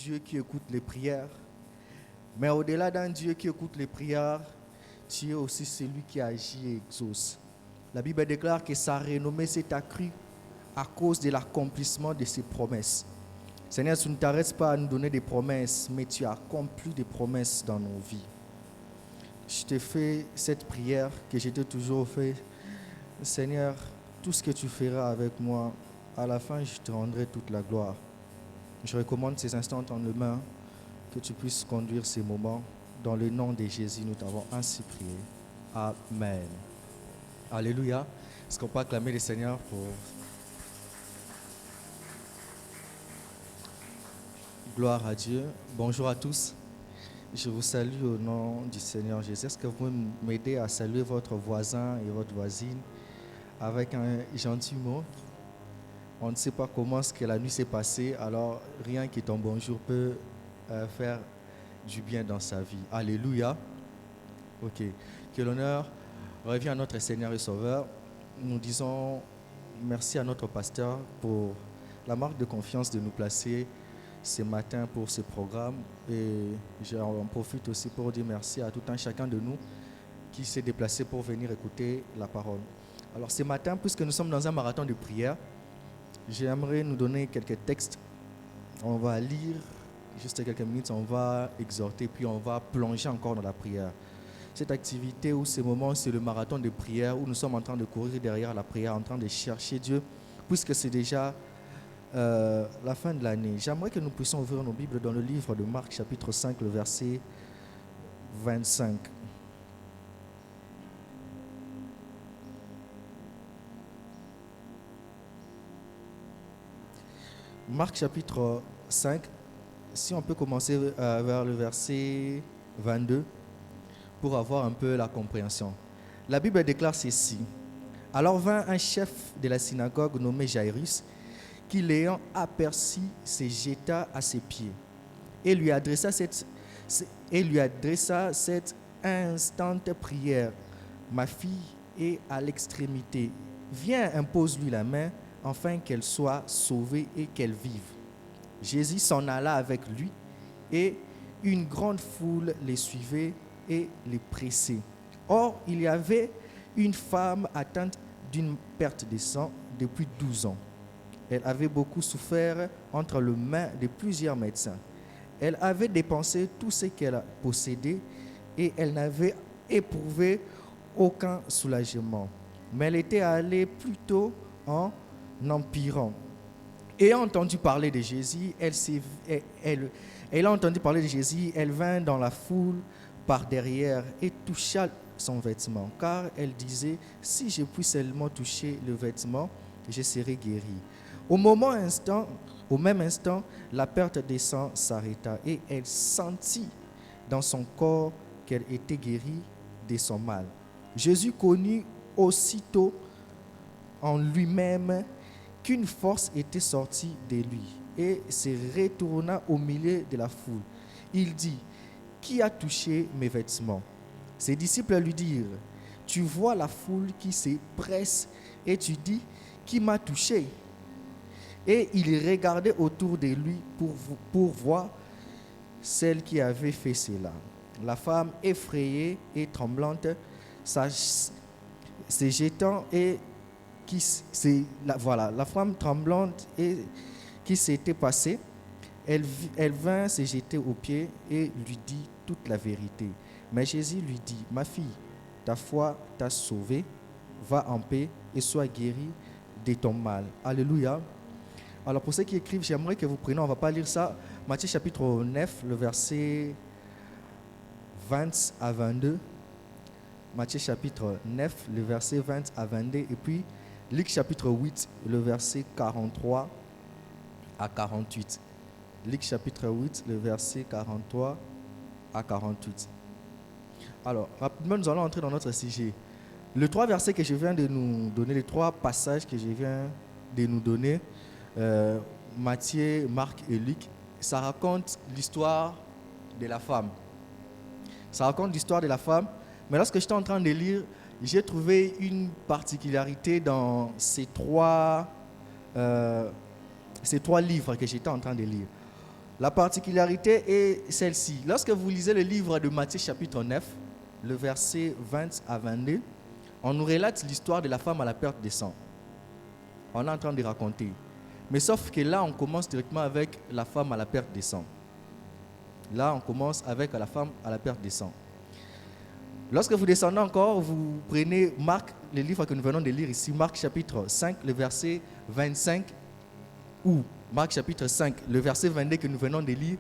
Dieu qui écoute les prières. Mais au-delà d'un Dieu qui écoute les prières, tu es aussi celui qui agit et exauce. La Bible déclare que sa renommée s'est accrue à cause de l'accomplissement de ses promesses. Seigneur, tu ne t'arrêtes pas à nous donner des promesses, mais tu as accompli des promesses dans nos vies. Je te fais cette prière que je t'ai toujours fait. Seigneur, tout ce que tu feras avec moi, à la fin, je te rendrai toute la gloire. Je recommande ces instants entre les mains, que tu puisses conduire ces moments. Dans le nom de Jésus, nous t'avons ainsi prié. Amen. Alléluia. Est-ce qu'on peut acclamer le Seigneur pour... Gloire à Dieu. Bonjour à tous. Je vous salue au nom du Seigneur Jésus. Est-ce que vous pouvez m'aider à saluer votre voisin et votre voisine avec un gentil mot? On ne sait pas comment est-ce que la nuit s'est passée, alors rien que ton bonjour peut faire du bien dans sa vie. Alléluia. Ok. Que l'honneur revient à notre Seigneur et Sauveur. Nous disons merci à notre pasteur pour la marque de confiance de nous placer ce matin pour ce programme. Et j'en profite aussi pour dire merci à tout un chacun de nous qui s'est déplacé pour venir écouter la parole. Alors ce matin, puisque nous sommes dans un marathon de prière, j'aimerais nous donner quelques textes. On va lire juste quelques minutes, on va exhorter, puis on va plonger encore dans la prière. Cette activité ou ce moment, c'est le marathon de prière où nous sommes en train de courir derrière la prière, en train de chercher Dieu, puisque c'est déjà la fin de l'année. J'aimerais que nous puissions ouvrir nos Bibles dans le livre de Marc, chapitre 5, le verset 25. Marc, chapitre 5, si on peut commencer vers le verset 22 pour avoir un peu la compréhension. La Bible déclare ceci. Alors vint un chef de la synagogue nommé Jairus, qui l'ayant aperçu se jeta à ses pieds et lui adressa cette instante prière. Ma fille est à l'extrémité. Viens, impose-lui la main, afin qu'elle soit sauvée et qu'elle vive. Jésus s'en alla avec lui, et une grande foule les suivait et les pressait. Or, il y avait une femme atteinte d'une perte de sang depuis 12 ans. Elle avait beaucoup souffert entre les mains de plusieurs médecins. Elle avait dépensé tout ce qu'elle possédait et elle n'avait éprouvé aucun soulagement. Mais elle était allée plutôt en empirant. Ayant entendu parler de Jésus, elle a entendu parler de Jésus, elle vint dans la foule par derrière et toucha son vêtement, car elle disait, si je puis seulement toucher le vêtement, je serai guérie. Au même instant, la perte de sang s'arrêta et elle sentit dans son corps qu'elle était guérie de son mal. Jésus connut aussitôt en lui-même qu'une force était sortie de lui et se retourna au milieu de la foule. Il dit, qui a touché mes vêtements? Ses disciples lui dirent, tu vois la foule qui se presse et tu dis, qui m'a touché? Et il regardait autour de lui pour voir celle qui avait fait cela. La femme effrayée et tremblante, se jetant et la femme tremblante et qui s'était passée, elle vint se jeter aux pieds et lui dit toute la vérité. Mais Jésus lui dit, ma fille, ta foi t'a sauvée, va en paix et sois guérie de ton mal. Alléluia. Alors pour ceux qui écrivent, j'aimerais que vous preniez, on ne va pas lire ça, Matthieu chapitre 9, le verset 20 à 22. Matthieu chapitre 9, le verset 20 à 22. Et puis Luc chapitre 8, le verset 43 à 48. Luc chapitre 8, le verset 43 à 48. Alors, rapidement, nous allons entrer dans notre sujet. Les trois versets que je viens de nous donner, les trois passages que je viens de nous donner, Matthieu, Marc et Luc, ça raconte l'histoire de la femme. Ça raconte l'histoire de la femme. Mais lorsque j'étais en train de lire, j'ai trouvé une particularité dans ces trois livres que j'étais en train de lire. La particularité est celle-ci. Lorsque vous lisez le livre de Matthieu chapitre 9, le verset 20 à 22, on nous relate l'histoire de la femme à la perte de sang. On est en train de raconter. Mais sauf que là, on commence directement avec la femme à la perte de sang. Là, on commence avec la femme à la perte de sang. Lorsque vous descendez encore, vous prenez Marc, le livre que nous venons de lire ici, Marc chapitre 5, le verset 25, ou Marc chapitre 5, le verset 22 que nous venons de lire,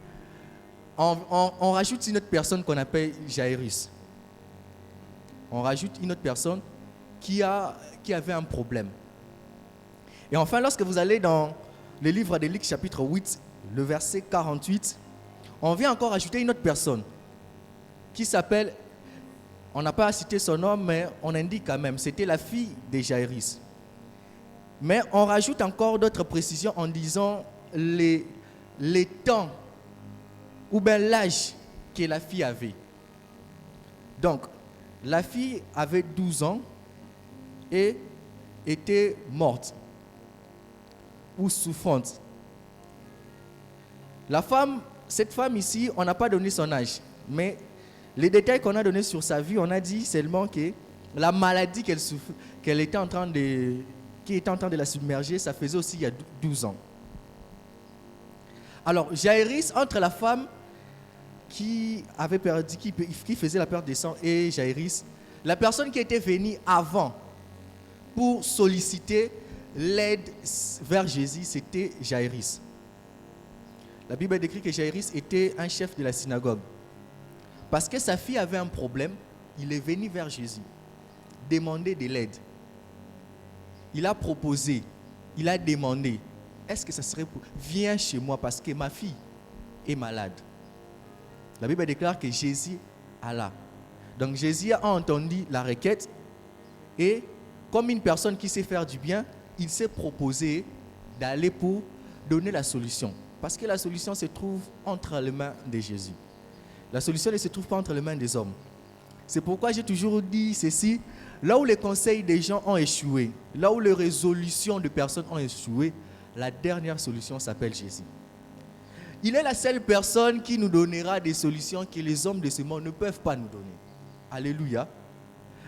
on rajoute une autre personne qu'on appelle Jairus. On rajoute une autre personne qui avait un problème. Et enfin, lorsque vous allez dans le livre de Luc chapitre 8, le verset 48, on vient encore ajouter une autre personne qui s'appelle, on n'a pas cité son nom, mais on indique quand même, c'était la fille de Jairus. Mais on rajoute encore d'autres précisions en disant les temps ou bien l'âge que la fille avait. Donc, la fille avait 12 ans et était morte ou souffrante. Cette femme ici, on n'a pas donné son âge, mais les détails qu'on a donnés sur sa vie, on a dit seulement que la maladie qui était en train de la submerger, ça faisait aussi il y a 12 ans. Alors, Jairus, entre la femme qui avait perdu, qui faisait la perte de sang et Jairus, la personne qui était venue avant pour solliciter l'aide vers Jésus, c'était Jairus. La Bible décrit que Jairus était un chef de la synagogue. Parce que sa fille avait un problème, il est venu vers Jésus, demander de l'aide. Il a proposé, il a demandé, est-ce que ça serait pour... Viens chez moi parce que ma fille est malade. La Bible déclare que Jésus est là. Donc Jésus a entendu la requête et comme une personne qui sait faire du bien, il s'est proposé d'aller pour donner la solution. Parce que la solution se trouve entre les mains de Jésus. La solution ne se trouve pas entre les mains des hommes. C'est pourquoi j'ai toujours dit ceci. Là où les conseils des gens ont échoué, là où les résolutions de personnes ont échoué, la dernière solution s'appelle Jésus. Il est la seule personne qui nous donnera des solutions que les hommes de ce monde ne peuvent pas nous donner. Alléluia.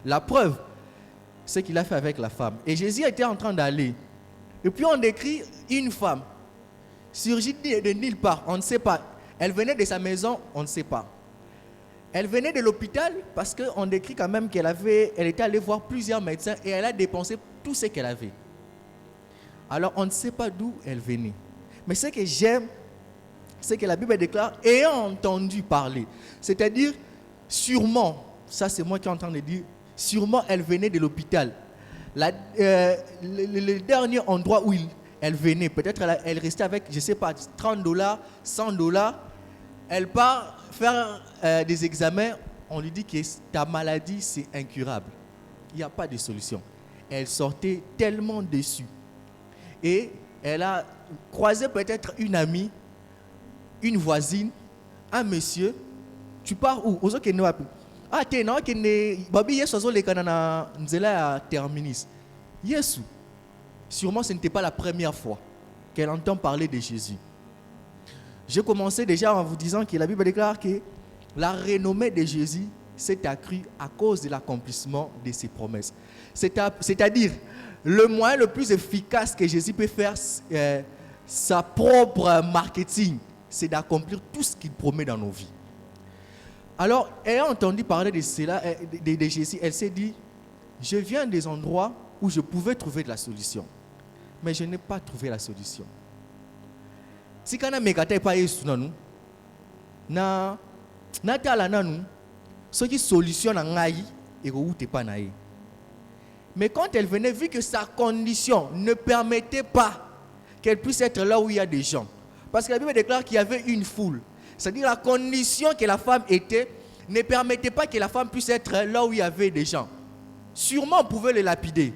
La preuve, c'est ce qu'il a fait avec la femme. Et Jésus était en train d'aller. Et puis on décrit une femme, surgit de nulle part, on ne sait pas. Elle venait de sa maison, on ne sait pas. Elle venait de l'hôpital parce qu'on décrit quand même qu'elle était allée voir plusieurs médecins et elle a dépensé tout ce qu'elle avait. Alors on ne sait pas d'où elle venait. Mais ce que j'aime, c'est que la Bible déclare ayant entendu parler. C'est-à-dire, sûrement, ça c'est moi qui suis en train de dire, sûrement elle venait de l'hôpital. Le dernier endroit où elle venait, peut-être elle restait avec, je ne sais pas, $30, $100. Elle part faire des examens, on lui dit que ta maladie c'est incurable. Il n'y a pas de solution. Elle sortait tellement déçue. Et elle a croisé peut-être une amie, une voisine, un monsieur. Tu pars où? Ah, tu es là, Babi, Yesu, terminus. Yesu. Sûrement, ce n'était pas la première fois qu'elle entend parler de Jésus. J'ai commencé déjà en vous disant que la Bible déclare que la renommée de Jésus s'est accrue à cause de l'accomplissement de ses promesses. C'est-à-dire, le moyen le plus efficace que Jésus peut faire, sa propre marketing, c'est d'accomplir tout ce qu'il promet dans nos vies. Alors, ayant entendu parler de cela, de Jésus, elle s'est dit, je viens des endroits où je pouvais trouver de la solution, mais je n'ai pas trouvé la solution. Si kana mekata pa Yesu nanu na tala nanu soki solution na ngai ekouté pa na ye. Mais quand elle venait, vu que sa condition ne permettait pas qu'elle puisse être là où il y a des gens, parce que la Bible déclare qu'il y avait une foule, c'est-à-dire la condition que la femme était ne permettait pas que la femme puisse être là où il y avait des gens. Sûrement on pouvait les lapider.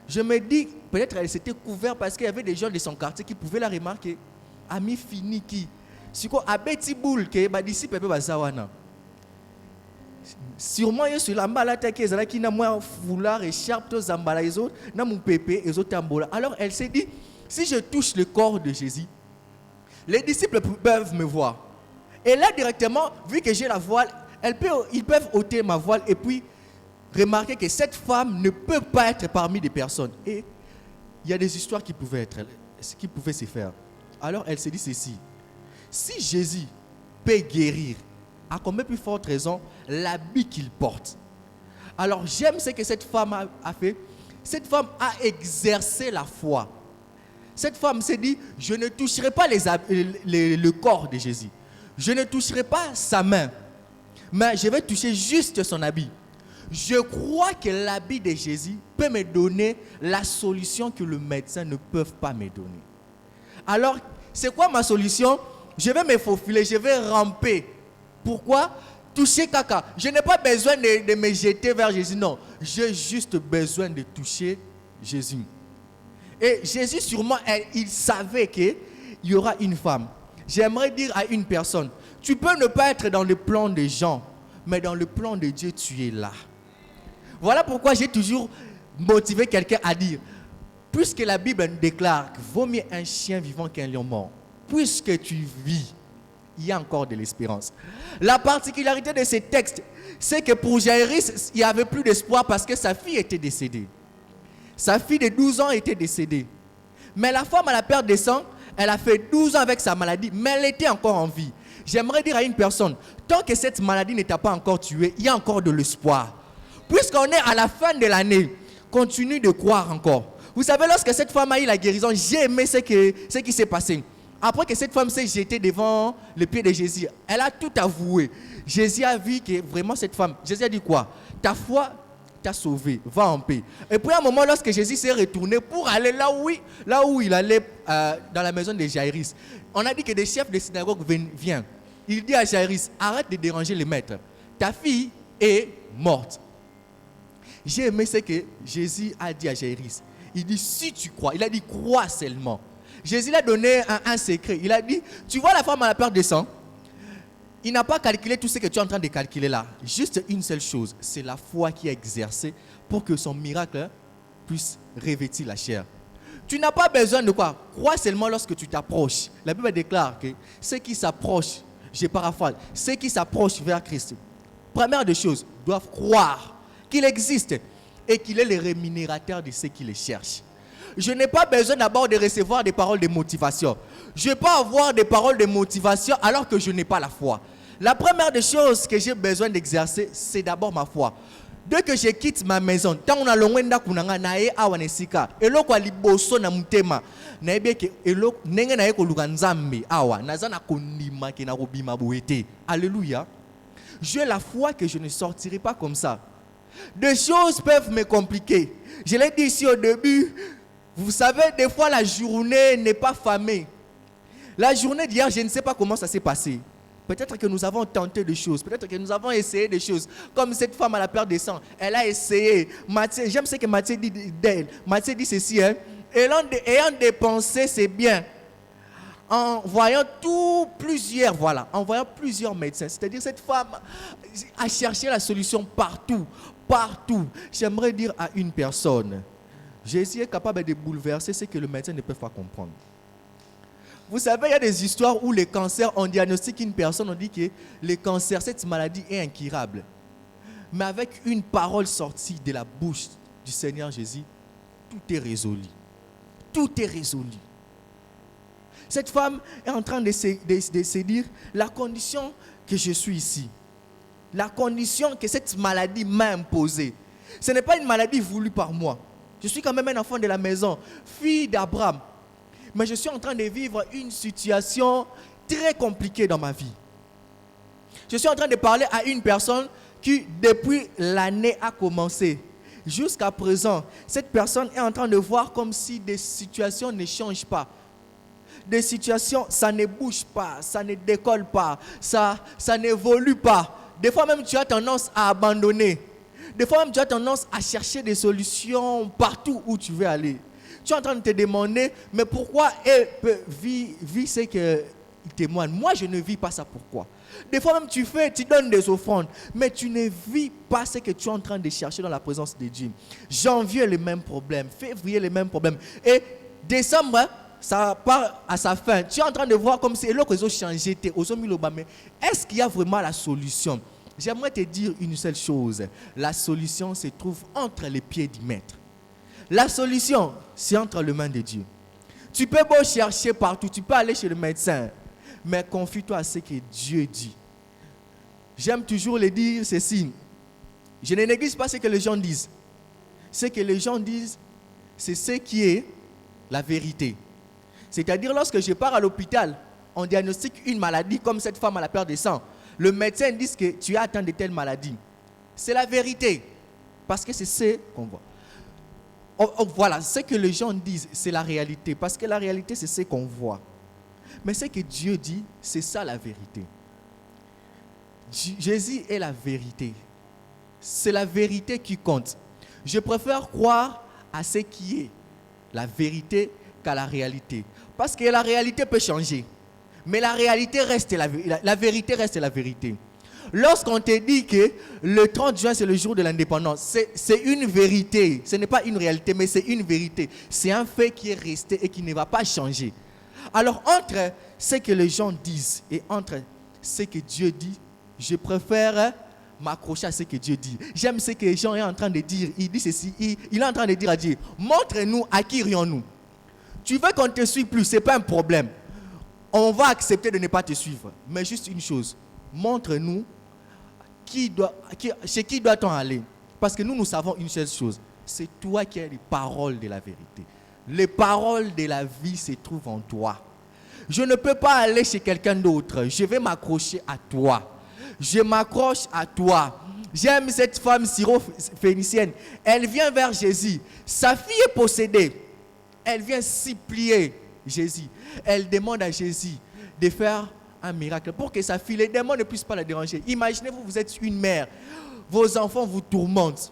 Je me dis, peut-être elle s'était couverte parce qu'il y avait des gens de son quartier qui pouvaient la remarquer. Ami fini qui. Si quoi, à Betty Boul, qui est d'ici, Pepe Bazawana. Sûrement, il y a sur la malade qui est là, qui n'a moins foulard, écharpe, tous zambala, les autres, n'a mon pépé, les autres tambola. Alors elle s'est dit, si je touche le corps de Jésus, Les disciples peuvent me voir. Et là, directement, vu que j'ai la voile, ils peuvent ôter ma voile et puis remarquer que cette femme ne peut pas être parmi des personnes. Et il y a des histoires qui pouvaient se faire. Alors, elle se dit ceci. Si Jésus peut guérir, à combien plus forte raison l'habit qu'il porte? Alors, j'aime ce que cette femme a fait. Cette femme a exercé la foi. Cette femme s'est dit, je ne toucherai pas le corps de Jésus. Je ne toucherai pas sa main. Mais je vais toucher juste son habit. Je crois que l'habit de Jésus peut me donner la solution que le médecin ne peut pas me donner. Alors, c'est quoi ma solution? Je vais me faufiler, je vais ramper. Pourquoi? Toucher caca. Je n'ai pas besoin de me jeter vers Jésus, non. J'ai juste besoin de toucher Jésus. Et Jésus, sûrement, il savait qu'il y aura une femme. J'aimerais dire à une personne, tu peux ne pas être dans le plan des gens, mais dans le plan de Dieu, tu es là. Voilà pourquoi j'ai toujours motivé quelqu'un à dire, puisque la Bible déclare qu'il vaut mieux un chien vivant qu'un lion mort, puisque tu vis, il y a encore de l'espérance. La particularité de ces textes, c'est que pour Jairus, il n'y avait plus d'espoir parce que sa fille était décédée. Sa fille de 12 ans était décédée. Mais la femme à la perte de sang, elle a fait 12 ans avec sa maladie, mais elle était encore en vie. J'aimerais dire à une personne, tant que cette maladie ne t'a pas encore tué, il y a encore de l'espoir. Puisqu'on est à la fin de l'année, continue de croire encore. Vous savez, lorsque cette femme a eu la guérison, j'ai aimé ce qui s'est passé. Après que cette femme s'est jetée devant le pied de Jésus, elle a tout avoué. Jésus a vu que vraiment cette femme, Jésus a dit quoi? Ta foi t'a sauvé, va en paix. Et puis à un moment, lorsque Jésus s'est retourné pour aller là où il allait, dans la maison de Jairus, on a dit que des chefs de synagogue viennent. Il dit à Jairus, arrête de déranger les maîtres. Ta fille est morte. J'ai aimé ce que Jésus a dit à Jairus. Il dit, si tu crois, il a dit, crois seulement. Jésus lui a donné un secret. Il a dit, tu vois la femme à la perte de sang? Il n'a pas calculé tout ce que tu es en train de calculer là. Juste une seule chose, c'est la foi qui est exercée pour que son miracle puisse revêtir la chair. Tu n'as pas besoin de quoi? Crois seulement lorsque tu t'approches. La Bible déclare que ceux qui s'approchent, je paraphrase, ceux qui s'approchent vers Christ, première des choses, doivent croire qu'il existe et qu'il est le rémunérateur de ceux qui le cherchent. Je n'ai pas besoin d'abord de recevoir des paroles de motivation. Je ne vais pas avoir des paroles de motivation alors que je n'ai pas la foi. La première des choses que j'ai besoin d'exercer, c'est d'abord ma foi. Dès que je quitte ma maison, tant on a longwenda kunanga nae awanesika, eloko aliboso na mutema, naebe ke eloko nenge nae ko luganzambe awa, nazana kondima ke na robima boete. Alléluia. J'ai la foi que je ne sortirai pas comme ça. Des choses peuvent me compliquer. Je l'ai dit ici au début. Vous savez, des fois, la journée n'est pas famée. La journée d'hier, je ne sais pas comment ça s'est passé. Peut-être que nous avons tenté des choses. Peut-être que nous avons essayé des choses. Comme cette femme à la perte de sang. Elle a essayé. J'aime ce que Matthieu dit d'elle. Matthieu dit ceci. Ayant dépensé ses biens, en voyant plusieurs médecins. C'est-à-dire cette femme a cherché la solution partout. Partout. J'aimerais dire à une personne, Jésus est capable de bouleverser ce que le médecin ne peut pas comprendre. Vous savez, il y a des histoires où les cancers, on diagnostique une personne, on dit que le cancer, cette maladie est incurable. Mais avec une parole sortie de la bouche du Seigneur Jésus, tout est résolu. Tout est résolu. Cette femme est en train de se dire, la condition que je suis ici, la condition que cette maladie m'a imposée, ce n'est pas une maladie voulue par moi. Je suis quand même un enfant de la maison, fille d'Abraham. Mais je suis en train de vivre une situation très compliquée dans ma vie. Je suis en train de parler à une personne qui, depuis l'année a commencé, jusqu'à présent, cette personne est en train de voir comme si des situations ne changent pas. Des situations, ça ne bouge pas, ça ne décolle pas, ça n'évolue pas. Des fois même, tu as tendance à abandonner. Des fois même, tu as tendance à chercher des solutions partout où tu veux aller. Tu es en train de te demander, mais pourquoi elle peut vivre ce qu'il témoigne? Moi, je ne vis pas ça. Pourquoi? Des fois même, tu donnes des offrandes, mais tu ne vis pas ce que tu es en train de chercher dans la présence de Dieu. Janvier, le même problème. Février, le même problème. Et décembre, ça part à sa fin. Tu es en train de voir comme si l'autre ont changé, mais est-ce qu'il y a vraiment la solution? J'aimerais te dire une seule chose. La solution se trouve entre les pieds du maître. La solution, c'est entre les mains de Dieu. Tu peux beau chercher partout, tu peux aller chez le médecin, mais confie-toi à ce que Dieu dit. J'aime toujours le dire ceci. Je ne néglige pas ce que les gens disent. Ce que les gens disent, c'est ce qui est la vérité. C'est-à-dire, lorsque je pars à l'hôpital, on diagnostique une maladie comme cette femme à la perte de sang. Le médecin dit que tu as atteint de telles maladies. C'est la vérité. Parce que c'est ce qu'on voit. Voilà, ce que les gens disent, c'est la réalité. Parce que la réalité, c'est ce qu'on voit. Mais ce que Dieu dit, c'est ça la vérité. Jésus est la vérité. C'est la vérité qui compte. Je préfère croire à ce qui est la vérité qu'à la réalité. Parce que la réalité peut changer. Mais la réalité reste la vérité reste la vérité. Lorsqu'on te dit que le 30 juin, c'est le jour de l'indépendance, c'est une vérité. Ce n'est pas une réalité, mais c'est une vérité. C'est un fait qui est resté et qui ne va pas changer. Alors, entre ce que les gens disent et entre ce que Dieu dit, je préfère m'accrocher à ce que Dieu dit. J'aime ce que les gens sont en train de dire. Il dit ceci, il est en train de dire à Dieu, montre-nous à qui irions-nous. Tu veux qu'on ne te suive plus, ce n'est pas un problème. On va accepter de ne pas te suivre. Mais juste une chose, montre-nous chez qui doit-on aller. Parce que nous savons une seule chose, c'est toi qui as les paroles de la vérité. Les paroles de la vie se trouvent en toi. Je ne peux pas aller chez quelqu'un d'autre. Je vais m'accrocher à toi. Je m'accroche à toi. J'aime cette femme syro-phénicienne. Elle vient vers Jésus. Sa fille est possédée. Elle vient supplier Jésus. Elle demande à Jésus de faire un miracle pour que sa fille, les démons ne puissent pas la déranger. Imaginez-vous, vous êtes une mère. Vos enfants vous tourmentent.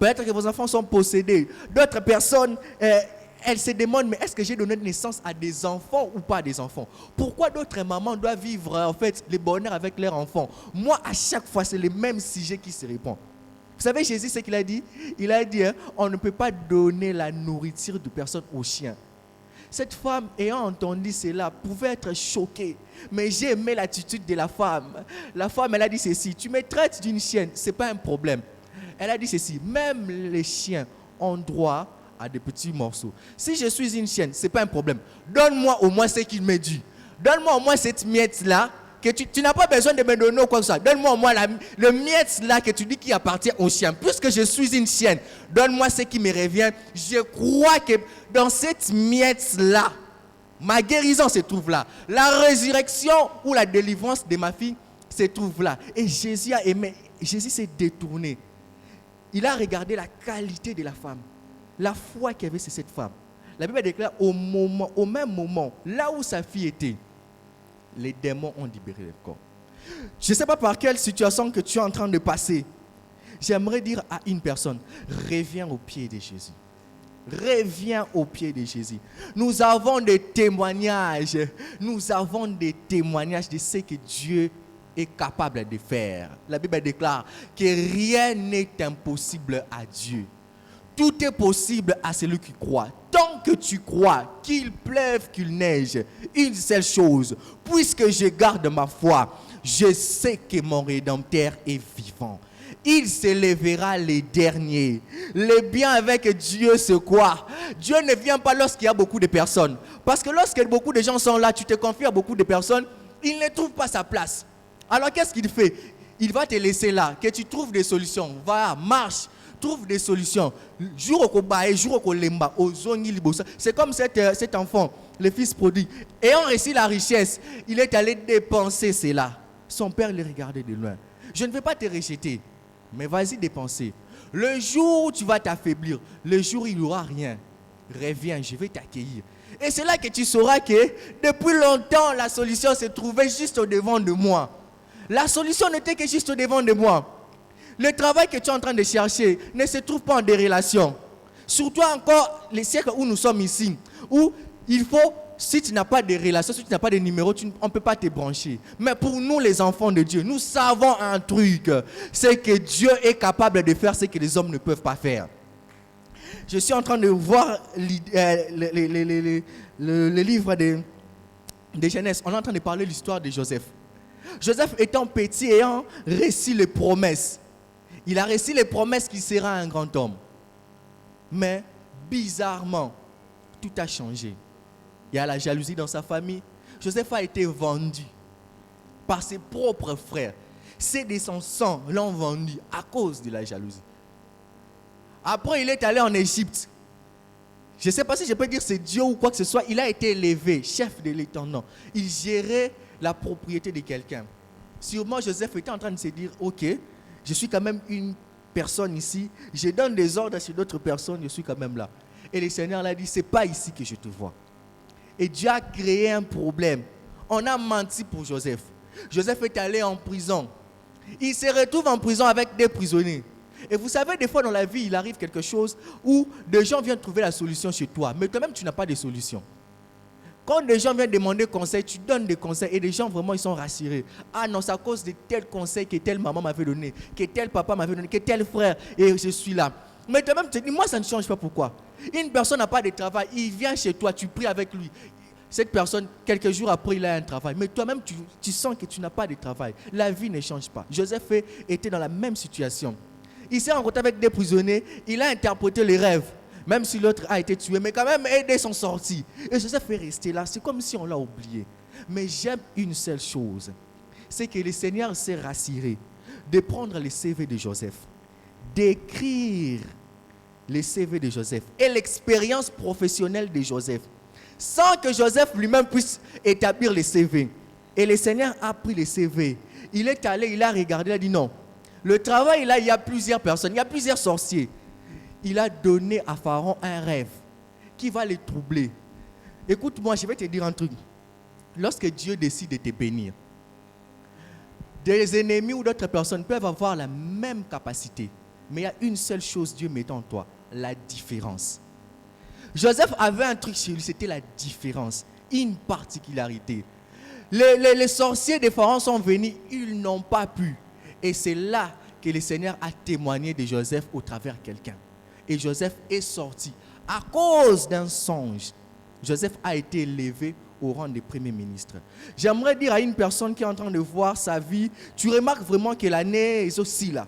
Peut-être que vos enfants sont possédés. D'autres personnes, elles se demandent, mais est-ce que j'ai donné naissance à des enfants ou pas à des enfants? Pourquoi d'autres mamans doivent vivre en fait le bonheur avec leurs enfants? Moi, à chaque fois, c'est le même sujet qui se répond. Vous savez, Jésus, ce qu'il a dit? Il a dit, on ne peut pas donner la nourriture de personne aux chiens. Cette femme, ayant entendu cela, pouvait être choquée. Mais j'ai aimé l'attitude de la femme. La femme, elle a dit ceci, tu me traites d'une chienne, ce n'est pas un problème. Elle a dit ceci, même les chiens ont droit à des petits morceaux. Si je suis une chienne, ce n'est pas un problème. Donne-moi au moins ce qu'il me dit. Donne-moi au moins cette miette-là, que tu n'as pas besoin de me donner quoi que ce soit. Donne-moi au moins le miette-là que tu dis qui appartient au chien. Puisque je suis une chienne, donne-moi ce qui me revient. Je crois que dans cette miette-là, ma guérison se trouve là. La résurrection ou la délivrance de ma fille se trouve là. Et Jésus a aimé. Jésus s'est détourné. Il a regardé la qualité de la femme. La foi qu'il y avait sur cette femme. La Bible déclare au même moment, là où sa fille était, les démons ont libéré le corps. Je ne sais pas par quelle situation que tu es en train de passer. J'aimerais dire à une personne, reviens au pied de Jésus. Reviens au pied de Jésus. Nous avons des témoignages. Nous avons des témoignages de ce que Dieu est capable de faire. La Bible déclare que rien n'est impossible à Dieu. Tout est possible à celui qui croit. Tant que tu crois, qu'il pleuve, qu'il neige, une seule chose, puisque je garde ma foi, je sais que mon Rédempteur est vivant. Il se lèvera les derniers. Le bien avec Dieu, c'est quoi? Dieu ne vient pas lorsqu'il y a beaucoup de personnes. Parce que lorsque beaucoup de gens sont là, tu te confies à beaucoup de personnes, il ne trouve pas sa place. Alors qu'est-ce qu'il fait? Il va te laisser là, que tu trouves des solutions. Va, marche. Trouve des solutions. C'est comme cet enfant, le fils prodigue. Ayant reçu la richesse, il est allé dépenser cela. Son père le regardait de loin. Je ne vais pas te rejeter, mais vas-y dépenser. Le jour où tu vas t'affaiblir, le jour où il n'y aura rien, reviens, je vais t'accueillir. Et c'est là que tu sauras que depuis longtemps, la solution se trouvait juste au devant de moi. La solution n'était que juste au devant de moi. Le travail que tu es en train de chercher ne se trouve pas en des relations. Surtout encore les siècles où nous sommes ici, où il faut, si tu n'as pas de relations, si tu n'as pas de numéro, on ne peut pas te brancher. Mais pour nous les enfants de Dieu, nous savons un truc, c'est que Dieu est capable de faire ce que les hommes ne peuvent pas faire. Je suis en train de voir le livre de Genèse. On est en train de parler de l'histoire de Joseph. Joseph étant petit, ayant réussi les promesses. Il a réussi les promesses qu'il sera un grand homme. Mais bizarrement, tout a changé. Il y a la jalousie dans sa famille. Joseph a été vendu par ses propres frères. Ceux de son sang l'ont vendu à cause de la jalousie. Après, il est allé en Égypte. Je ne sais pas si je peux dire c'est Dieu ou quoi que ce soit. Il a été élevé, chef de l'intendant. Il gérait la propriété de quelqu'un. Sûrement, Joseph était en train de se dire, ok, je suis quand même une personne ici. Je donne des ordres sur d'autres personnes, je suis quand même là. Et le Seigneur l'a dit, ce n'est pas ici que je te vois. Et Dieu a créé un problème. On a menti pour Joseph. Joseph est allé en prison. Il se retrouve en prison avec des prisonniers. Et vous savez, des fois dans la vie, il arrive quelque chose où des gens viennent trouver la solution chez toi, mais toi-même, tu n'as pas de solution. Quand des gens viennent demander conseil, tu donnes des conseils et des gens vraiment, ils sont rassurés. Ah non, c'est à cause de tel conseil que telle maman m'avait donné, que tel papa m'avait donné, que tel frère, et je suis là. Mais toi-même, tu te dis, moi, ça ne change pas. Pourquoi? Une personne n'a pas de travail, il vient chez toi, tu pries avec lui. Cette personne, quelques jours après, il a un travail. Mais toi-même, tu sens que tu n'as pas de travail. La vie ne change pas. Joseph était dans la même situation. Il s'est rencontré avec des prisonniers, il a interprété les rêves. Même si l'autre a été tué, mais quand même aidé son sortie. Et Joseph est resté là, c'est comme si on l'a oublié. Mais j'aime une seule chose, c'est que le Seigneur s'est rassuré de prendre le CV de Joseph, d'écrire le CV de Joseph et l'expérience professionnelle de Joseph, sans que Joseph lui-même puisse établir le CV. Et le Seigneur a pris le CV. Il est allé, il a regardé, il a dit non. Le travail, là, il y a plusieurs personnes, il y a plusieurs sorciers. Il a donné à Pharaon un rêve qui va les troubler. Écoute-moi, je vais te dire un truc. Lorsque Dieu décide de te bénir, des ennemis ou d'autres personnes peuvent avoir la même capacité. Mais il y a une seule chose Dieu met en toi, la différence. Joseph avait un truc chez lui, c'était la différence, une particularité. Les sorciers de Pharaon sont venus, ils n'ont pas pu. Et c'est là que le Seigneur a témoigné de Joseph au travers de quelqu'un. Et Joseph est sorti. À cause d'un songe, Joseph a été élevé au rang de premier ministre. J'aimerais dire à une personne qui est en train de voir sa vie, tu remarques vraiment que l'année est aussi là.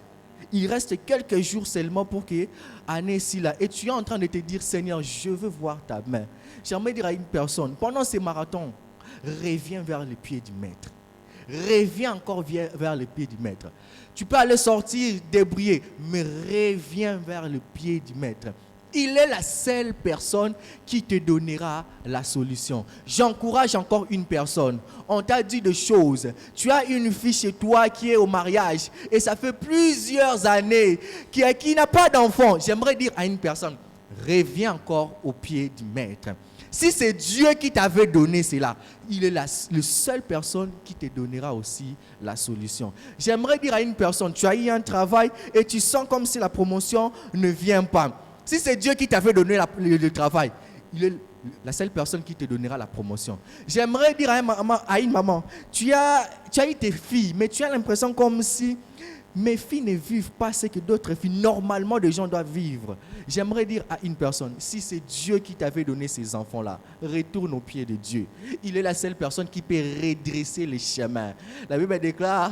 Il reste quelques jours seulement pour que l'année est là. Et tu es en train de te dire, Seigneur, je veux voir ta main. J'aimerais dire à une personne, pendant ces marathons, reviens vers les pieds du maître. Reviens encore vers le pied du maître. Tu peux aller sortir, débrouiller, mais reviens vers le pied du maître. Il est la seule personne qui te donnera la solution. J'encourage encore une personne. On t'a dit des choses. Tu as une fille chez toi qui est au mariage et ça fait plusieurs années qui n'a pas d'enfant. J'aimerais dire à une personne, reviens encore au pied du maître. Si c'est Dieu qui t'avait donné cela, il est la seule personne qui te donnera aussi la solution. J'aimerais dire à une personne, tu as eu un travail et tu sens comme si la promotion ne vient pas. Si c'est Dieu qui t'avait donné le travail, il est la seule personne qui te donnera la promotion. J'aimerais dire à une maman, tu as eu tes filles, mais tu as l'impression comme si mes filles ne vivent pas ce que d'autres filles, normalement, des gens doivent vivre. J'aimerais dire à une personne, si c'est Dieu qui t'avait donné ces enfants-là, retourne aux pieds de Dieu. Il est la seule personne qui peut redresser les chemins. La Bible déclare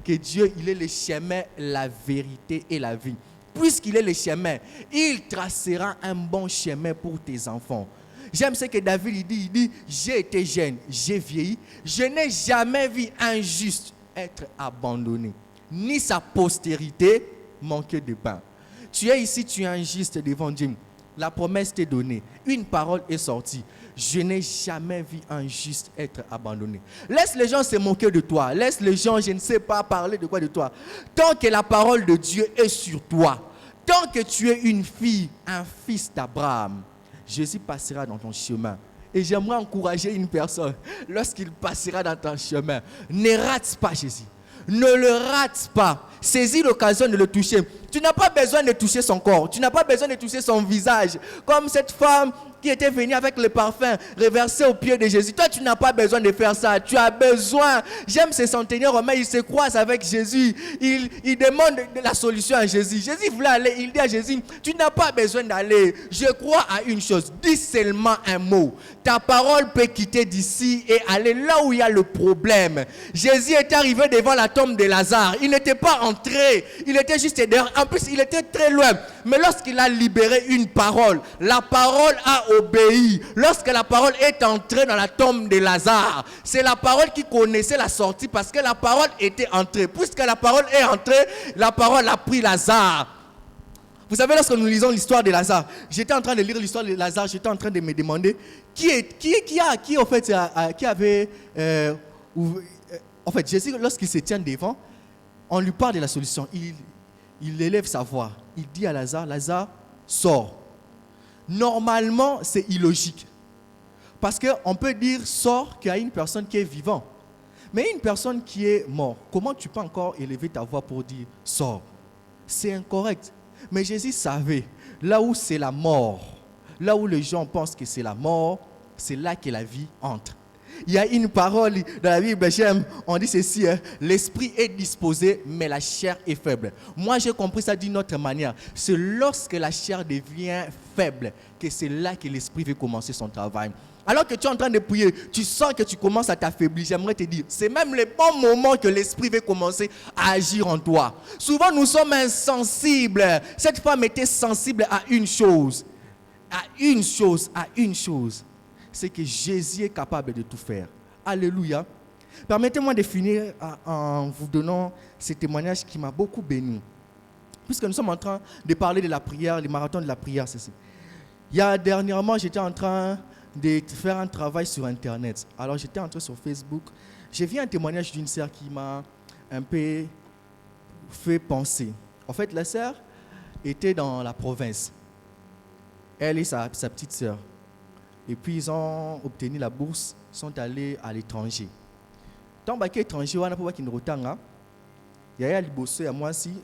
que Dieu, il est le chemin, la vérité et la vie. Puisqu'il est le chemin, il tracera un bon chemin pour tes enfants. J'aime ce que David il dit, j'ai été jeune, j'ai vieilli, je n'ai jamais vu un juste être abandonné, ni sa postérité manquer de pain. Tu es ici, tu es un juste devant Dieu. La promesse t'est donnée, une parole est sortie. Je n'ai jamais vu un juste être abandonné. Laisse les gens se moquer de toi. Laisse les gens, je ne sais pas, parler de quoi de toi. Tant que la parole de Dieu est sur toi, tant que tu es une fille, un fils d'Abraham, Jésus passera dans ton chemin. Et j'aimerais encourager une personne, lorsqu'il passera dans ton chemin, ne rate pas Jésus. Ne le rate pas. Saisis l'occasion de le toucher. Tu n'as pas besoin de toucher son corps. Tu n'as pas besoin de toucher son visage. Comme cette femme qui était venue avec le parfum reversé aux pieds de Jésus. Toi, tu n'as pas besoin de faire ça. Tu as besoin. J'aime ces centenaires romains. Ils se croisent avec Jésus. Ils demandent la solution à Jésus. Jésus voulait aller. Il dit à Jésus, tu n'as pas besoin d'aller. Je crois à une chose. Dis seulement un mot. Ta parole peut quitter d'ici et aller là où il y a le problème. Jésus est arrivé devant la tombe de Lazare. Il n'était pas entré. Il était juste dehors. En plus, il était très loin. Mais lorsqu'il a libéré une parole, la parole a obéi. Lorsque la parole est entrée dans la tombe de Lazare, c'est la parole qui connaissait la sortie parce que la parole était entrée. Puisque la parole est entrée, la parole a pris Lazare. Vous savez, lorsque nous lisons l'histoire de Lazare, j'étais en train de lire l'histoire de Lazare, j'étais en train de me demander qui avait... en fait, Jésus, lorsqu'il se tient devant, on lui parle de la solution. Il élève sa voix. Il dit à Lazare, Lazare, sors. Normalement, c'est illogique. Parce qu'on peut dire sors qu'il y a une personne qui est vivante. Mais une personne qui est morte, comment tu peux encore élever ta voix pour dire sors? C'est incorrect. Mais Jésus savait, là où c'est la mort, là où les gens pensent que c'est la mort, c'est là que la vie entre. Il y a une parole dans la Bible, on dit ceci, l'esprit est disposé, mais la chair est faible. Moi, j'ai compris ça d'une autre manière. C'est lorsque la chair devient faible que c'est là que l'esprit veut commencer son travail. Alors que tu es en train de prier, tu sens que tu commences à t'affaiblir. J'aimerais te dire, c'est même le bon moment que l'esprit veut commencer à agir en toi. Souvent, nous sommes insensibles. Cette femme était sensible à une chose. C'est que Jésus est capable de tout faire. Alléluia. Permettez-moi de finir en vous donnant ce témoignage qui m'a beaucoup béni. Puisque nous sommes en train de parler de la prière, les marathons de la prière, c'est ça. Dernièrement, j'étais en train de faire un travail sur Internet. Alors, j'étais entré sur Facebook. J'ai vu un témoignage d'une sœur qui m'a un peu fait penser. En fait, la sœur était dans la province. Elle et sa petite sœur. Et puis, ils ont obtenu la bourse, sont allés à l'étranger. Tant que étranger, on a pas qu'il rotanga. Il y a Liboso et moi aussi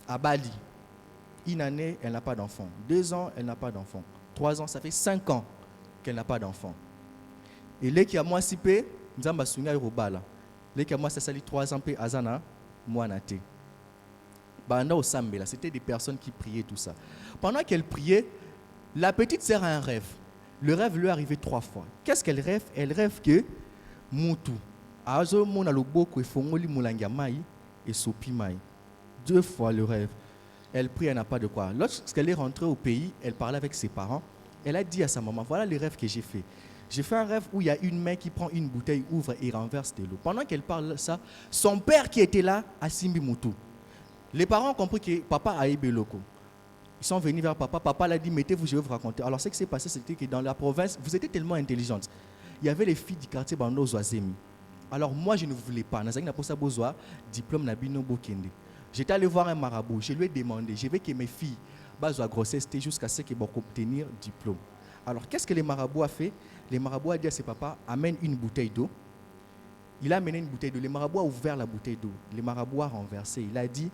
à Bali. Une année, elle n'a pas d'enfant. 2 ans, elle n'a pas d'enfant. 3 ans, ça fait 5 ans qu'elle n'a pas d'enfant. Et là qui a moi si peu, nous avons souligné au Robala. Là qui a moi ça sali 3 ans peu azana, moi naté. Banda au Sambela, c'était des personnes qui priaient tout ça. Pendant qu'elle priait, la petite sœur a un rêve. Le rêve lui est arrivé 3 fois. Qu'est-ce qu'elle rêve? Elle rêve que Moutou, Azo Mona Loboko et Fongoli Moulanga Mai et Sopi Mai. 2 fois le rêve. Elle prie, elle n'a pas de quoi. Lorsqu'elle est rentrée au pays, elle parlait avec ses parents. Elle a dit à sa maman, voilà les rêves que j'ai fait. J'ai fait un rêve où il y a une main qui prend une bouteille, ouvre et renverse de l'eau. Pendant qu'elle parle ça, son père qui était là a Simbi Moutou. Les parents ont compris que papa a aimé Loko. Ils sont venus vers papa. Papa l'a dit, mettez-vous, je vais vous raconter. Alors, ce qui s'est passé, c'était que dans la province, vous étiez tellement intelligente. Il y avait les filles du quartier Bando Zoazemi. Alors, moi, je ne voulais pas. Nazaki n'a pas ça besoin diplôme Nabino Bokende. J'étais allé voir un marabout. Je lui ai demandé, je veux que mes filles basent la grossesse jusqu'à ce qu'ils vont obtenir diplôme. Alors, qu'est-ce que les marabouts a fait? Les marabouts a dit à ses papas, amène une bouteille d'eau. Il a amené une bouteille d'eau. Les marabouts a ouvert la bouteille d'eau. Les marabouts a renversé. Il a dit,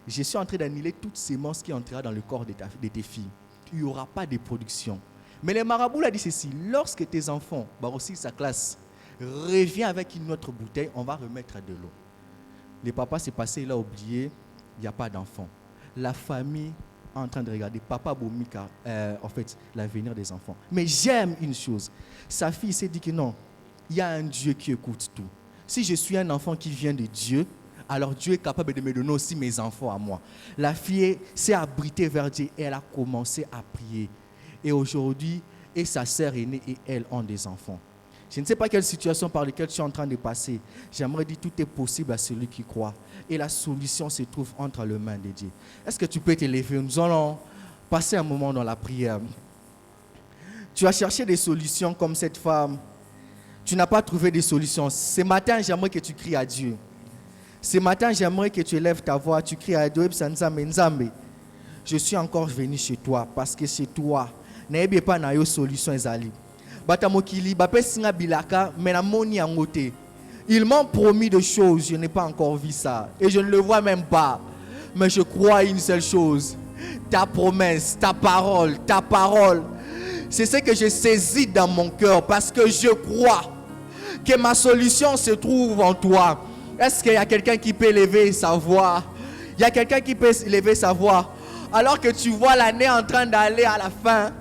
je suis en train d'annuler toutes ces semences qui entrera dans le corps de tes filles. Il n'y aura pas de production. Mais les marabouts l'ont dit ceci, lorsque tes enfants, aussi sa classe, revient avec une autre bouteille, on va remettre de l'eau. Le papa s'est passé, il a oublié, il n'y a pas d'enfant. La famille est en train de regarder, papa Bomika, en fait, l'avenir des enfants. Mais j'aime une chose, sa fille s'est dit que non, il y a un Dieu qui écoute tout. Si je suis un enfant qui vient de Dieu, alors Dieu est capable de me donner aussi mes enfants à moi. La fille s'est abritée vers Dieu et elle a commencé à prier. Et aujourd'hui, et sa sœur aînée et elle ont des enfants. Je ne sais pas quelle situation par laquelle tu es en train de passer. J'aimerais dire que tout est possible à celui qui croit. Et la solution se trouve entre les mains de Dieu. Est-ce que tu peux t'élever? Nous allons passer un moment dans la prière. Tu as cherché des solutions comme cette femme. Tu n'as pas trouvé de solutions. Ce matin, j'aimerais que tu cries à Dieu. Ce matin, j'aimerais que tu élèves ta voix. Tu cries à Dieu. Je suis encore venu chez toi parce que chez toi, il n'y a pas de solution. Ils m'ont promis des choses, je n'ai pas encore vu ça. Et je ne le vois même pas. Mais je crois à une seule chose. Ta promesse, ta parole. C'est ce que je saisis dans mon cœur parce que je crois que ma solution se trouve en toi. Est-ce qu'il y a quelqu'un qui peut lever sa voix? Il y a quelqu'un qui peut lever sa voix. Alors que tu vois l'année en train d'aller à la fin,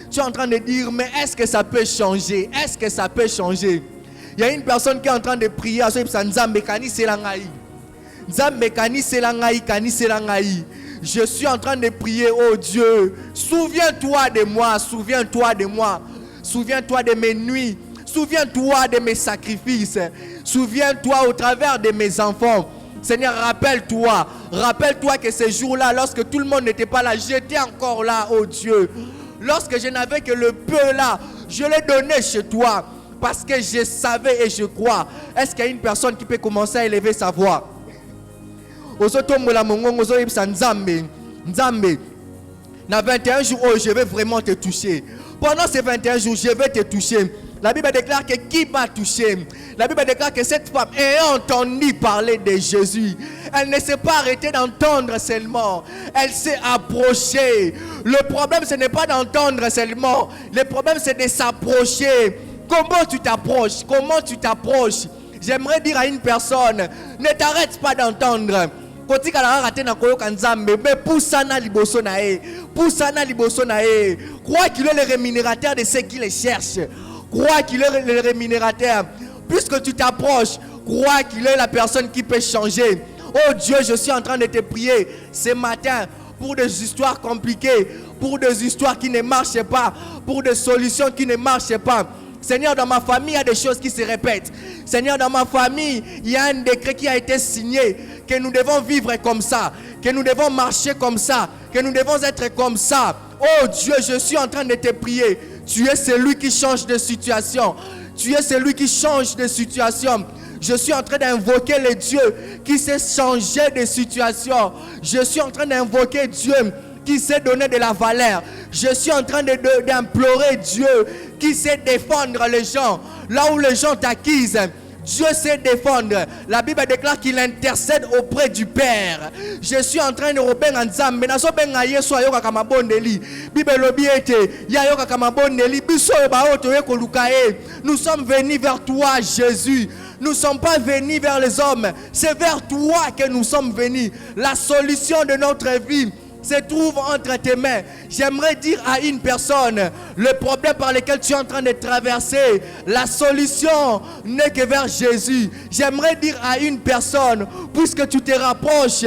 tu es en train de dire, mais est-ce que ça peut changer? Est-ce que ça peut changer? Il y a une personne qui est en train de prier à ce je suis en train de prier, oh Dieu, souviens-toi de moi, souviens-toi de moi, souviens-toi de mes nuits, souviens-toi de mes sacrifices, souviens-toi au travers de mes enfants. Seigneur, rappelle-toi que ces jours-là, lorsque tout le monde n'était pas là, j'étais encore là, oh Dieu. Lorsque je n'avais que le peu là, je le donnais chez toi, parce que je savais et je crois. Est-ce qu'il y a une personne qui peut commencer à élever sa voix? Dans 21 jours, oh, je vais vraiment te toucher. Pendant ces 21 jours, je vais te toucher. La Bible déclare que qui m'a touché? La Bible déclare que cette femme, ayant entendu parler de Jésus, elle ne s'est pas arrêtée d'entendre seulement. Elle s'est approchée. Le problème, ce n'est pas d'entendre seulement. Le problème, c'est de s'approcher. Comment tu t'approches? Comment tu t'approches? J'aimerais dire à une personne, ne t'arrête pas d'entendre. Mais poussana liboso nae. Crois qu'il est le rémunérateur de ceux qui les cherchent. Crois qu'il est le rémunérateur. Puisque tu t'approches, crois qu'il est la personne qui peut changer. Oh Dieu, je suis en train de te prier ce matin pour des histoires compliquées, pour des histoires qui ne marchent pas, pour des solutions qui ne marchent pas. Seigneur, dans ma famille, il y a des choses qui se répètent. Seigneur, dans ma famille, il y a un décret qui a été signé, que nous devons vivre comme ça, que nous devons marcher comme ça, que nous devons être comme ça. Oh Dieu, je suis en train de te prier. Tu es celui qui change de situation. Tu es celui qui change de situation. Je suis en train d'invoquer le Dieu qui sait changer de situation. Je suis en train d'invoquer Dieu qui sait donner de la valeur. Je suis en train d'implorer Dieu qui sait défendre les gens. Là où les gens t'acquisent, Dieu sait défendre. La Bible déclare qu'il intercède auprès du Père. Je suis en train de rebenga nzambe. Naso benga Yesu ayoka kama bondeli. Bible lobi ete ya yoka kama bondeli. Biso ba oto ye kolukae. Nous sommes venus vers toi, Jésus. Nous ne sommes pas venus vers les hommes. C'est vers toi que nous sommes venus. La solution de notre vie se trouve entre tes mains. J'aimerais dire à une personne, le problème par lequel tu es en train de traverser, la solution n'est que vers Jésus. J'aimerais dire à une personne, puisque tu te rapproches,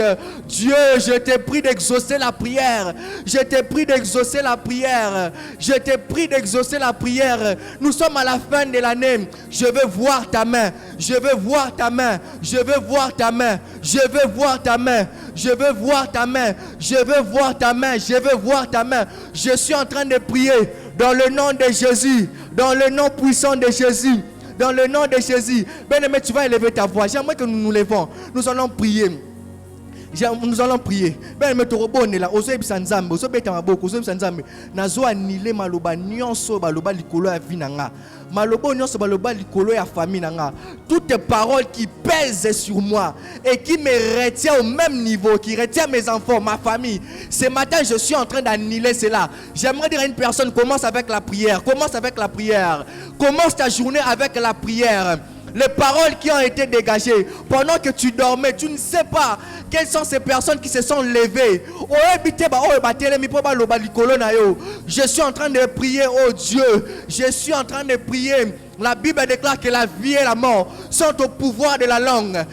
Dieu, je te prie d'exaucer la prière. Je te prie d'exaucer la prière. Je te prie d'exaucer la prière. Nous sommes à la fin de l'année. Je veux voir ta main. Je veux voir ta main. Je veux voir ta main. Je veux voir ta main. Je veux voir ta main. Je veux voir ta main. Je veux voir ta main. Je suis en train de prier dans le nom de Jésus. Dans le nom puissant de Jésus. Dans le nom de Jésus. Bien-aimé, tu vas élever ta voix. J'aimerais que nous nous levons. Nous allons prier. Nous allons prier. Ben me torobone la ozo ebisa nzambe, ozo beta maboko, ozo ebisa nzambe. Nazo anile maloba nyonso baloba likolo ya vie nanga. Maloba nyonso baloba likolo ya famille nanga. Toutes les paroles qui pèsent sur moi et qui me retiennent au même niveau, qui retiennent mes enfants, ma famille. Ce matin, je suis en train d'annihiler cela. J'aimerais dire à une personne, commence avec la prière. Commence avec la prière. Commence ta journée avec la prière. Les paroles qui ont été dégagées pendant que tu dormais, tu ne sais pas quelles sont ces personnes qui se sont levées. Je suis en train de prier, oh Dieu. Je suis en train de prier. La Bible déclare que la vie et la mort sont au pouvoir de la langue.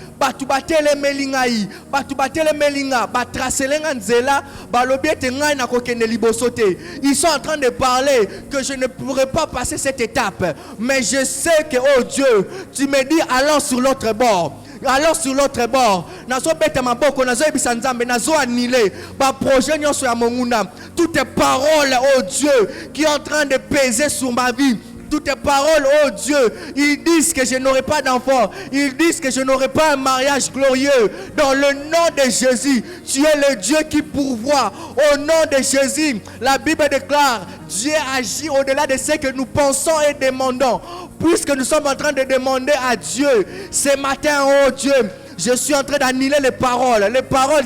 Ils sont en train de parler que je ne pourrai pas passer cette étape. Mais je sais que, oh Dieu, tu me dis allons sur l'autre bord. Alors sur l'autre bord, nazo beta maboko, nazo ebisa nzambe, nazo annulé, ba projet nyonso ya monguna. Toutes tes paroles, oh Dieu, qui est en train de peser sur ma vie. Toutes tes paroles, oh Dieu, ils disent que je n'aurai pas d'enfant. Ils disent que je n'aurai pas un mariage glorieux. Dans le nom de Jésus, tu es le Dieu qui pourvoit. Au nom de Jésus, la Bible déclare, Dieu agit au-delà de ce que nous pensons et demandons. Puisque nous sommes en train de demander à Dieu, ce matin, oh Dieu, Je suis en train d'annuler les paroles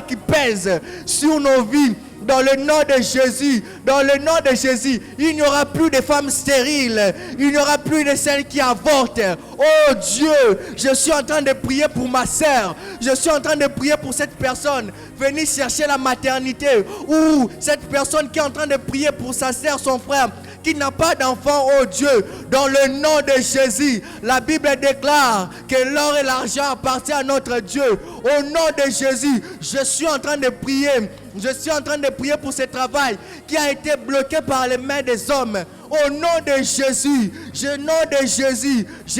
qui pèsent sur nos vies. Dans le nom de Jésus, dans le nom de Jésus, il n'y aura plus de femmes stériles, il n'y aura plus de celles qui avortent. Oh Dieu, je suis en train de prier pour ma sœur, je suis en train de prier pour cette personne, venir chercher la maternité, ou cette personne qui est en train de prier pour sa sœur, son frère, qui n'a pas d'enfant, oh Dieu, dans le nom de Jésus. La Bible déclare que l'or et l'argent appartiennent à notre Dieu. Au nom de Jésus, je suis en train de prier. Je suis en train de prier pour ce travail qui a été bloqué par les mains des hommes. Au nom de Jésus, je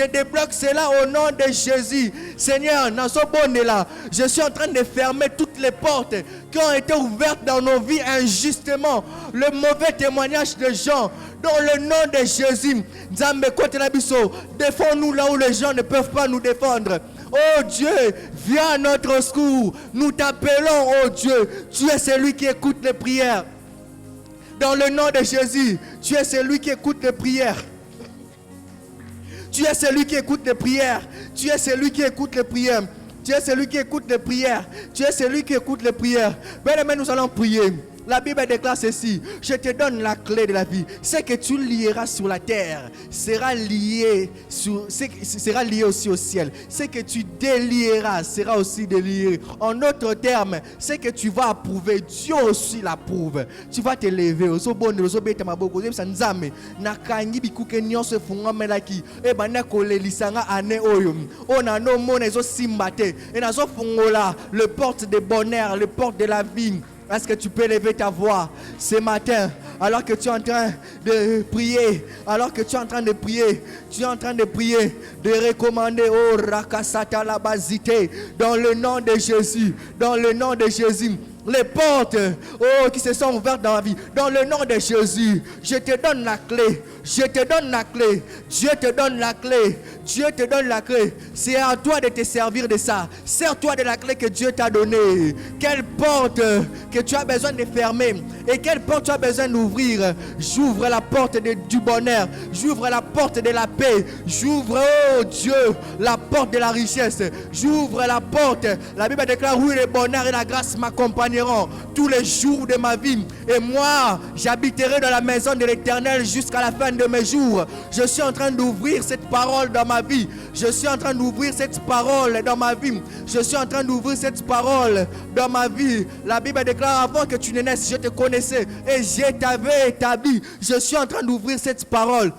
débloque cela au nom de Jésus. Seigneur, je suis en train de fermer toutes les portes qui ont été ouvertes dans nos vies injustement. Le mauvais témoignage de gens, dans le nom de Jésus. Défends-nous là où les gens ne peuvent pas nous défendre. Oh Dieu, viens à notre secours. Nous t'appelons, oh Dieu. Tu es celui qui écoute les prières. Dans le nom de Jésus, tu es celui qui écoute les prières. Tu es celui qui écoute les prières. Tu es celui qui écoute les prières. Tu es celui qui écoute les prières. Tu es celui qui écoute les prières. Bien-aimés, nous allons prier. La Bible déclare ceci: je te donne la clé de la vie. Ce que tu lieras sur la terre sera lié aussi au ciel. Ce que tu délieras sera aussi délié. En d'autres termes, ce que tu vas approuver, Dieu aussi l'approuve. Tu vas te lever. Le porte de bonheur, le porte de la vie. Est-ce que tu peux lever ta voix ce matin, alors que tu es en train de prier, tu es en train de prier, de recommander, oh Rakasata la basité, dans le nom de Jésus, les portes, oh, qui se sont ouvertes dans la vie, dans le nom de Jésus, je te donne la clé. Dieu te donne la clé. C'est à toi de te servir de ça. Sers-toi de la clé que Dieu t'a donnée. Quelle porte que tu as besoin de fermer et quelle porte tu as besoin d'ouvrir. J'ouvre la porte du bonheur. J'ouvre la porte de la paix. J'ouvre, oh Dieu, la porte de la richesse. J'ouvre la porte. La Bible déclare: oui, le bonheur et la grâce m'accompagneront tous les jours de ma vie. Et moi, j'habiterai dans la maison de l'Éternel jusqu'à la fin de mes jours. Je suis en train d'ouvrir cette parole dans ma vie. Je suis en train d'ouvrir cette parole dans ma vie. La Bible déclare: avant que tu ne naisses, je te connaissais et je t'avais établi. Je suis en train d'ouvrir cette parole.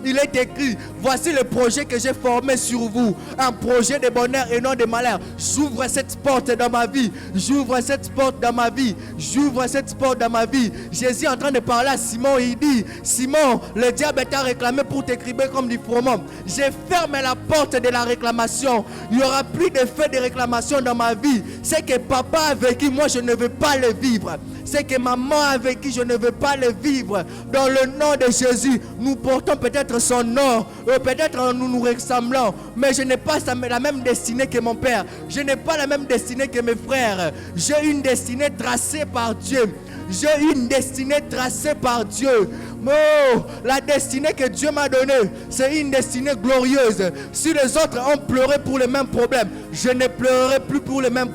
Il est écrit: voici le projet que j'ai formé sur vous, un projet de bonheur et non de malheur. J'ouvre cette porte dans ma vie. Jésus est en train de parler à Simon. Il dit: Simon, le diable t'a réclamé pour t'écrire comme du froment. Je ferme la porte de la réclamation. Il n'y aura plus de fait de réclamation dans ma vie. C'est que papa a vécu, moi je ne veux pas le vivre. C'est que maman a vécu, je ne veux pas le vivre. Dans le nom de Jésus, nous portons peut-être son nom, peut-être nous ressemblons, mais je n'ai pas la même destinée que mon père. Je n'ai pas la même destinée que mes frères. J'ai une destinée tracée par Dieu. Oh, la destinée que Dieu m'a donnée, c'est une destinée glorieuse. Si les autres ont pleuré pour les mêmes problèmes, je ne pleurerai plus pour les mêmes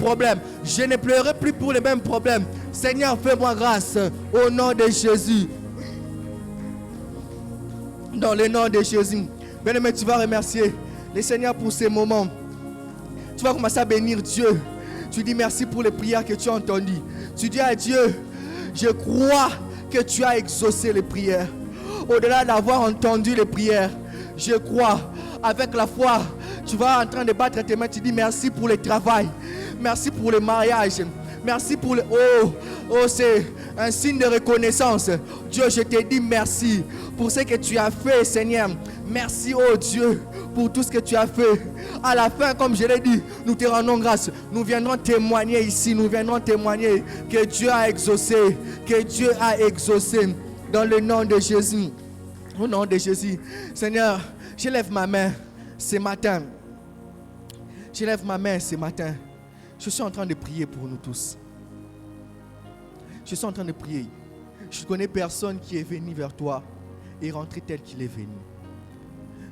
problèmes. Seigneur, fais-moi grâce au nom de Jésus. Dans le nom de Jésus. Bien-aimé, tu vas remercier le Seigneur pour ces moments. Tu vas commencer à bénir Dieu. Tu dis merci pour les prières que tu as entendues. Tu dis à Dieu: je crois que tu as exaucé les prières. Au-delà d'avoir entendu les prières, je crois, avec la foi, tu vas en train de battre tes mains. Tu dis merci pour le travail. Merci pour le mariage. Merci pour le... Oh, c'est un signe de reconnaissance. Dieu, je te dis merci pour ce que tu as fait, Seigneur. Merci, oh Dieu, pour tout ce que tu as fait. À la fin, comme je l'ai dit, nous te rendons grâce. Nous viendrons témoigner ici. Que Dieu a exaucé. Dans le nom de Jésus. Au nom de Jésus. Seigneur, je lève ma main ce matin. Je suis en train de prier pour nous tous. Je suis en train de prier. Je ne connais personne qui est venu vers toi et rentré tel qu'il est venu.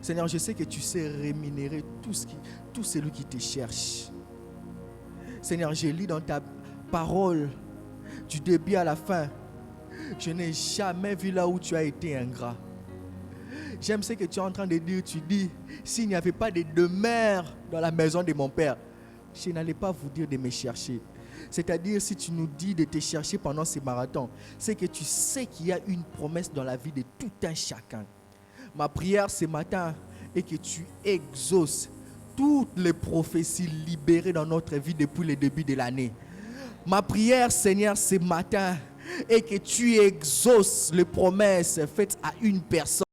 Seigneur, je sais que tu sais rémunérer tout celui qui te cherche. Seigneur, je lis dans ta parole, du début à la fin, je n'ai jamais vu là où tu as été ingrat. J'aime ce que tu es en train de dire. Tu dis, s'il n'y avait pas de demeure dans la maison de mon Père, je n'allais pas vous dire de me chercher. C'est-à-dire, si tu nous dis de te chercher pendant ces marathons, c'est que tu sais qu'il y a une promesse dans la vie de tout un chacun. Ma prière ce matin est que tu exauces toutes les prophéties libérées dans notre vie depuis le début de l'année. Ma prière, Seigneur, ce matin est que tu exauces les promesses faites à une personne.